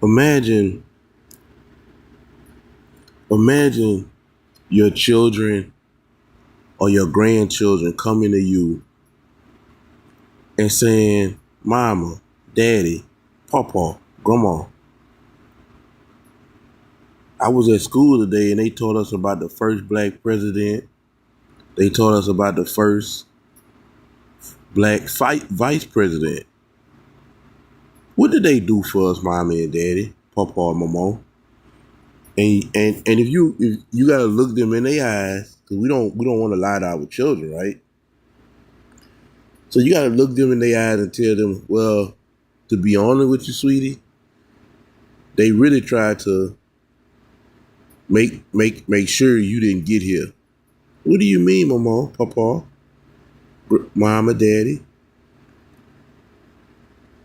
Imagine, imagine your children or your grandchildren coming to you and saying, Mama, Daddy, Papa, Grandma, I was at school today and they taught us about the first black president. They taught us about the first black vice president. What did they do for us, Mommy and Daddy, Papa and Mama? And if you gotta look them in their eyes, because we don't want to lie to our children, right? So you gotta look them in their eyes and tell them, well, to be honest with you, sweetie, they really tried to make sure you didn't get here. What do you mean, Mama, Papa, Mama, Daddy?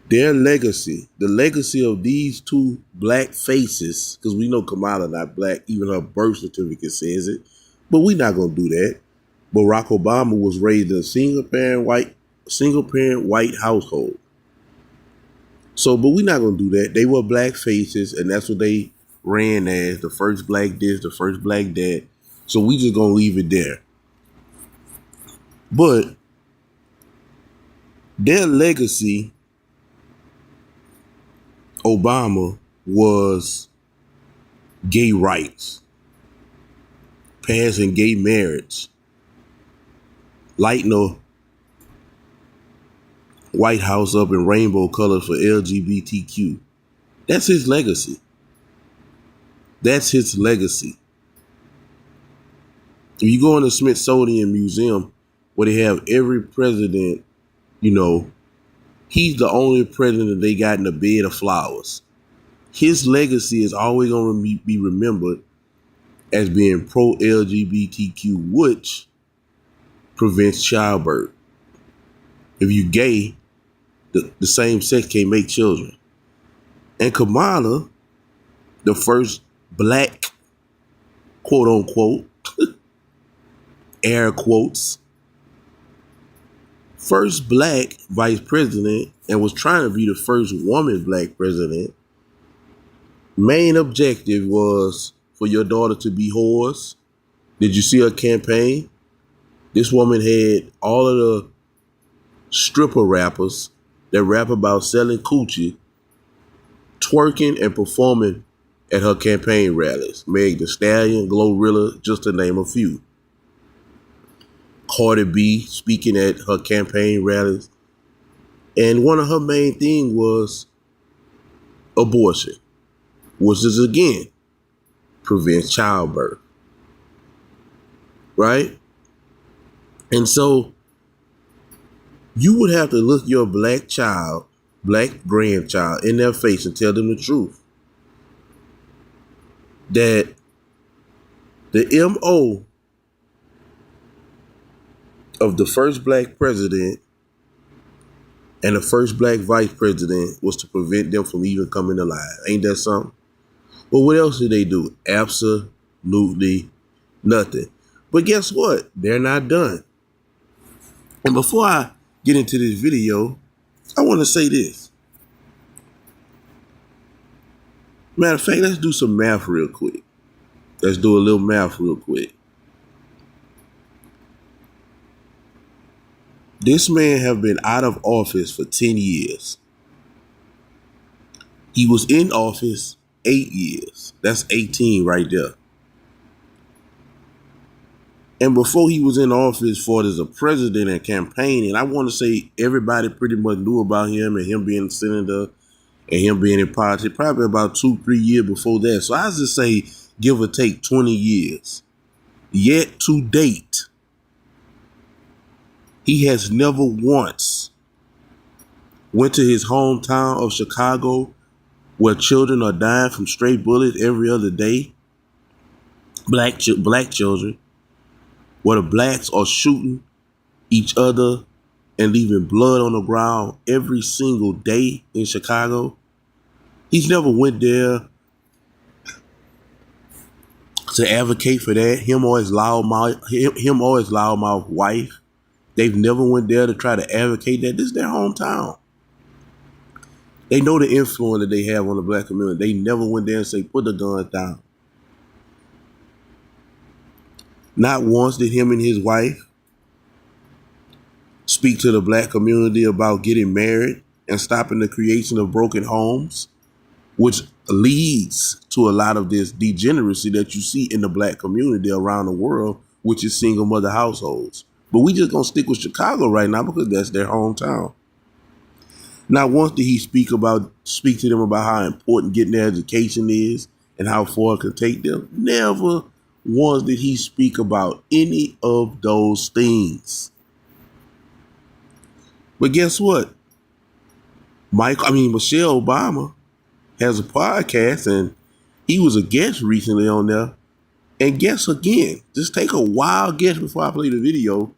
Their legacy, the legacy of these two black faces, because we know Kamala not black, even her birth certificate says it, but we're not gonna do that. Barack Obama was raised in a single parent white household. So, but we're not gonna do that. They were black faces, and that's what they ran as, the first black this, the first black that. So we just gonna leave it there. But their legacy, Obama, was gay rights, passing gay marriage, lighting the White House up in rainbow colors for LGBTQ. That's his legacy. That's his legacy. If you go in the Smithsonian Museum, where they have every president, he's the only president they got in a bed of flowers. His legacy is always going to be remembered as being pro-LGBTQ, which prevents childbirth. If you're gay, the same sex can't make children. And Kamala, the first black, quote unquote, air quotes, first black vice president, and was trying to be the first woman black president. Main objective was for your daughter to be whores. Did you see her campaign? This woman had all of the stripper rappers that rap about selling coochie twerking and performing at her campaign rallies. Meg Thee Stallion, Glorilla, just to name a few. Cardi B speaking at her campaign rallies. And one of her main things was abortion, which is, again, prevents childbirth. Right? And so you would have to look your black grandchild in their face and tell them the truth. That the MO of the first black president and the first black vice president was to prevent them from even coming alive. Ain't that something? Well, what else did they do? Absolutely nothing. But guess what? They're not done. And before I get into this video, I want to say this. Matter of fact, let's do some math real quick. Let's do a little math real quick. This man have been out of office for 10 years. He was in office 8 years. That's 18 right there. And before he was in office for as a president and campaigning, I want to say everybody pretty much knew about him and him being a senator and him being in politics probably about 2-3 years before that. So I just say give or take 20 years. Yet to date, he has never once went to his hometown of Chicago where children are dying from stray bullets every other day. Black children. Where the blacks are shooting each other and leaving blood on the ground every single day in Chicago. He's never went there to advocate for that. Him or his loudmouth wife. They've never went there to try to advocate that. This is their hometown. They know the influence that they have on the black community. They never went there and say, put the guns down. Not once did him and his wife speak to the black community about getting married and stopping the creation of broken homes, which leads to a lot of this degeneracy that you see in the black community around the world, which is single mother households. But we just gonna stick with Chicago right now because that's their hometown. Not once did he speak to them about how important getting their education is and how far it can take them. Never once did he speak about any of those things. But guess what? Michelle Obama has a podcast and he was a guest recently on there. And guess again, just take a wild guess before I play the video,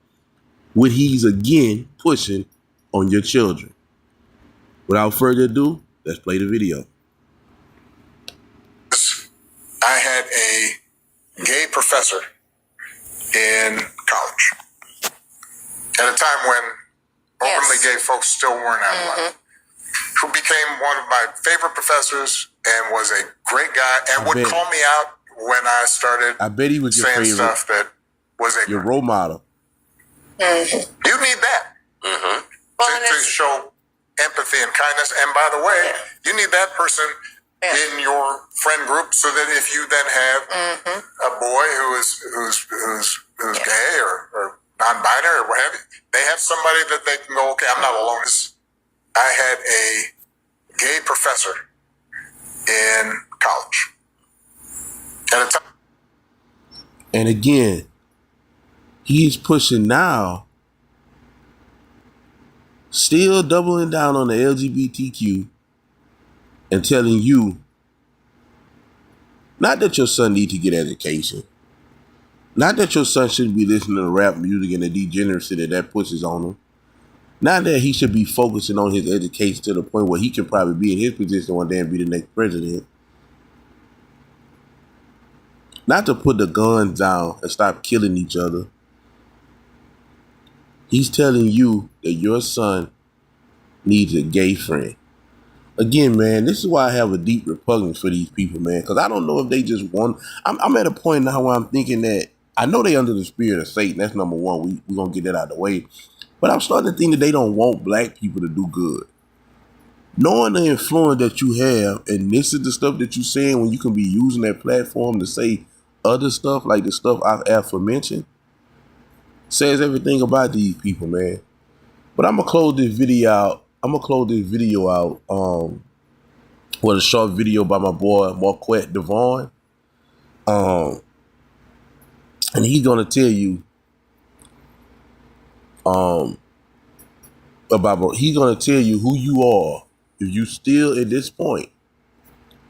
what he's again pushing on your children. Without further ado, let's play the video. I had a gay professor in college at a time when openly gay folks still weren't out of line, who became one of my favorite professors and was a great guy and would call me out when I started he was your saying favorite, stuff that was ignorant. Your role model. You need that to show empathy and kindness. And by the way, you need that person in your friend group so that if you then have a boy who's gay or non-binary or what have you, they have somebody that they can go, okay, I'm not alone. I had a gay professor in college at a time. And again, he's pushing now, still doubling down on the LGBTQ and telling you, not that your son needs to get education, not that your son shouldn't be listening to rap music and the degeneracy that pushes on him, not that he should be focusing on his education to the point where he can probably be in his position one day and be the next president. Not to put the guns down and stop killing each other. He's telling you that your son needs a gay friend. Again, man, this is why I have a deep repugnance for these people, man, because I don't know if they just want. I'm at a point now where I'm thinking that I know they under the spirit of Satan. That's number one. We're going to get that out of the way. But I'm starting to think that they don't want black people to do good. Knowing the influence that you have, and this is the stuff that you're saying when you can be using that platform to say other stuff like the stuff I've aforementioned, says everything about these people, man. But I'm gonna close this video out. With a short video by my boy Marquette Devon. And he's gonna tell you he's gonna tell you who you are if you still at this point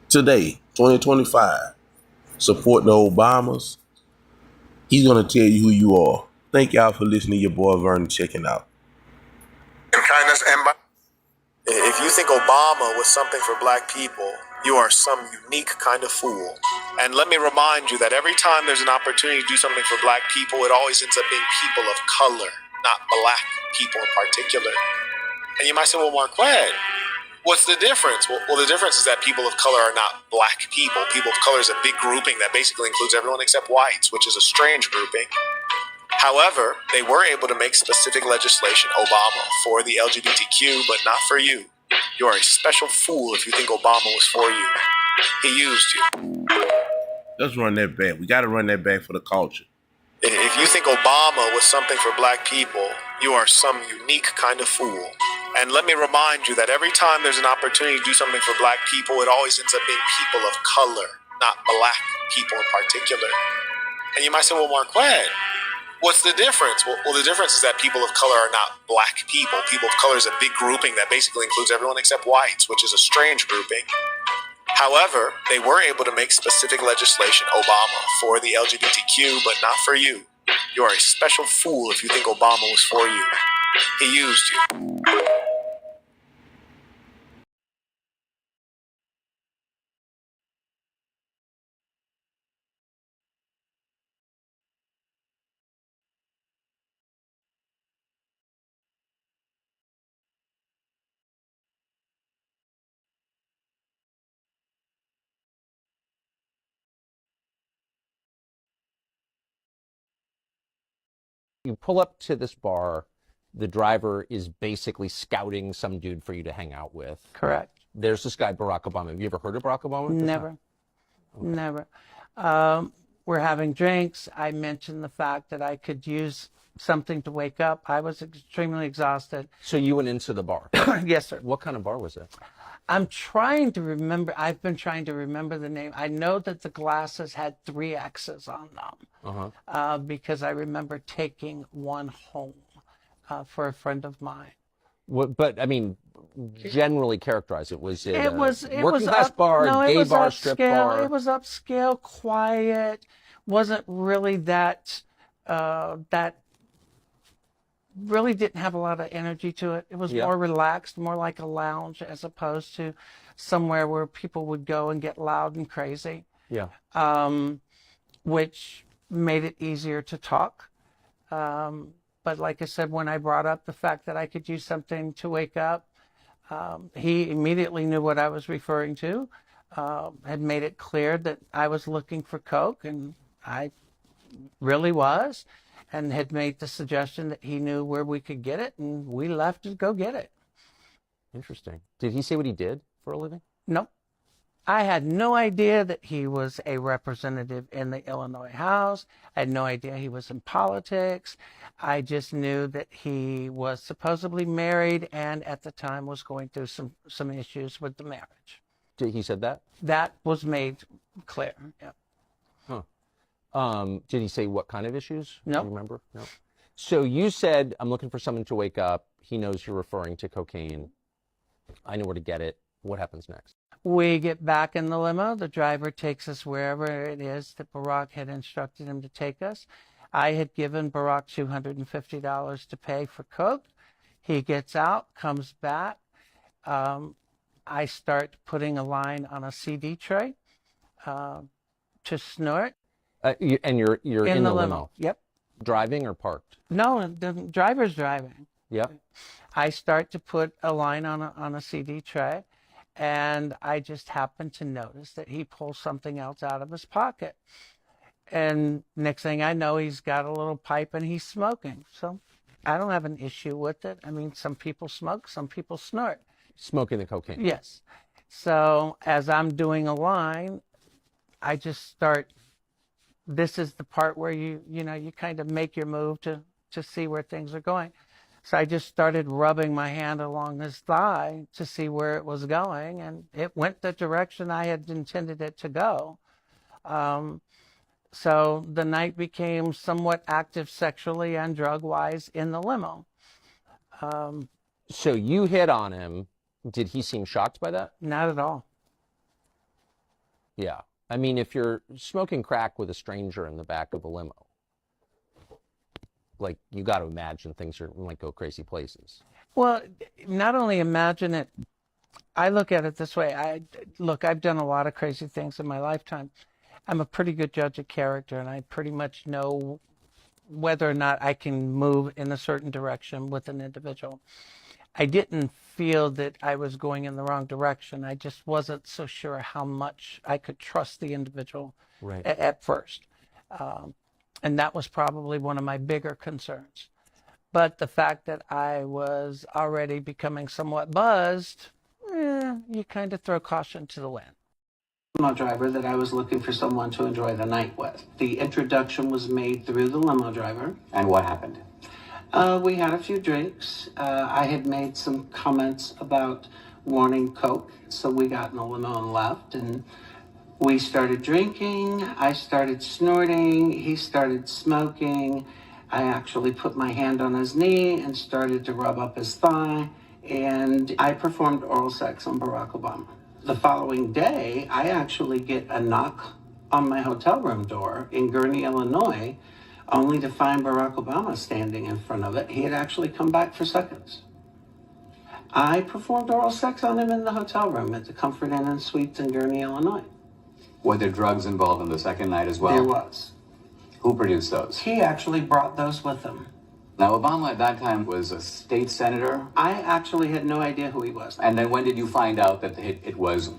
today, 2025, support the Obamas. He's gonna tell you who you are. Thank y'all for listening to your boy Vernon checking out. And kindness and if you think Obama was something for black people, you are some unique kind of fool. And let me remind you that every time there's an opportunity to do something for black people, it always ends up being people of color, not black people in particular. And you might say, well, Marquette, what's the difference? Well, the difference is that people of color are not black people. People of color is a big grouping that basically includes everyone except whites, which is a strange grouping. However, they were able to make specific legislation, Obama, for the LGBTQ, but not for you. You are a special fool if you think Obama was for you. He used you. Let's run that back. We got to run that back for the culture. If you think Obama was something for black people, you are some unique kind of fool. And let me remind you that every time there's an opportunity to do something for black people, it always ends up being people of color, not black people in particular. And you might say, well, Marquette, what's the difference? Well, the difference is that people of color are not black people. People of color is a big grouping that basically includes everyone except whites, which is a strange grouping. However, they were able to make specific legislation, Obama, for the LGBTQ, but not for you. You are a special fool if you think Obama was for you. He used you. You pull up to this bar, the driver is basically scouting some dude for you to hang out with. Correct. There's this guy, Barack Obama. Have you ever heard of Barack Obama? Never. Okay. Never. We're having drinks. I mentioned the fact that I could use something to wake up. I was extremely exhausted. So you went into the bar? Yes, sir. What kind of bar was it? I'm trying to remember. I've been trying to remember the name. I know that the glasses had 3 X's on them because I remember taking one home for a friend of mine. What, but I mean, generally characterize it. Was it, it was working class bar, no, gay it was bar, upscale, strip bar? It was upscale, quiet. Wasn't really that really didn't have a lot of energy to it. It was more relaxed, more like a lounge as opposed to somewhere where people would go and get loud and crazy. Yeah. Which made it easier to talk. But like I said, when I brought up the fact that I could use something to wake up, he immediately knew what I was referring to, had made it clear that I was looking for coke, and I really was, and had made the suggestion that he knew where we could get it, and we left to go get it. Interesting. Did he say what he did for a living? Nope. I had no idea that he was a representative in the Illinois House. I had no idea he was in politics. I just knew that he was supposedly married and at the time was going through some issues with the marriage. He said that? That was made clear, yeah. Did he say what kind of issues? No. Do you remember? No. So you said, I'm looking for someone to wake up. He knows you're referring to cocaine. I know where to get it. What happens next? We get back in the limo. The driver takes us wherever it is that Barack had instructed him to take us. I had given Barack $250 to pay for coke. He gets out, comes back. I start putting a line on a CD tray to snort. And you're in the limo? Yep. Driving or parked? No, the driver's driving. Yep. I start to put a line on a CD tray, and I just happen to notice that he pulls something else out of his pocket. And next thing I know, he's got a little pipe and he's smoking. So I don't have an issue with it. I mean, some people smoke, some people snort. Smoking the cocaine? Yes. So as I'm doing a line, I just start, this is the part where you kind of make your move to see where things are going. So I just started rubbing my hand along his thigh to see where it was going, and it went the direction I had intended it to go. So the night became somewhat active sexually and drug-wise in the limo. So you hit on him. Did he seem shocked by that? Not at all. Yeah. I mean, if you're smoking crack with a stranger in the back of a limo, like, you got to imagine things might go crazy places. Well, not only imagine it, I look at it this way. I've done a lot of crazy things in my lifetime. I'm a pretty good judge of character, and I pretty much know whether or not I can move in a certain direction with an individual. I didn't feel that I was going in the wrong direction. I just wasn't so sure how much I could trust the individual at first. And that was probably one of my bigger concerns. But the fact that I was already becoming somewhat buzzed, you kind of throw caution to the wind. Limo driver that I was looking for someone to enjoy the night with. The introduction was made through the limo driver. And what happened? We had a few drinks. I had made some comments about wanting coke, so we got in the limo and left, and we started drinking. I started snorting. He started smoking. I actually put my hand on his knee and started to rub up his thigh, and I performed oral sex on Barack Obama. The following day, I actually get a knock on my hotel room door in Gurnee, Illinois, only to find Barack Obama standing in front of it. He had actually come back for seconds. I performed oral sex on him in the hotel room at the Comfort Inn and Suites in Gurnee, Illinois. Were there drugs involved in the second night as well? There was. Who produced those? He actually brought those with him. Now, Obama at that time was a state senator. I actually had no idea who he was. And then when did you find out that it was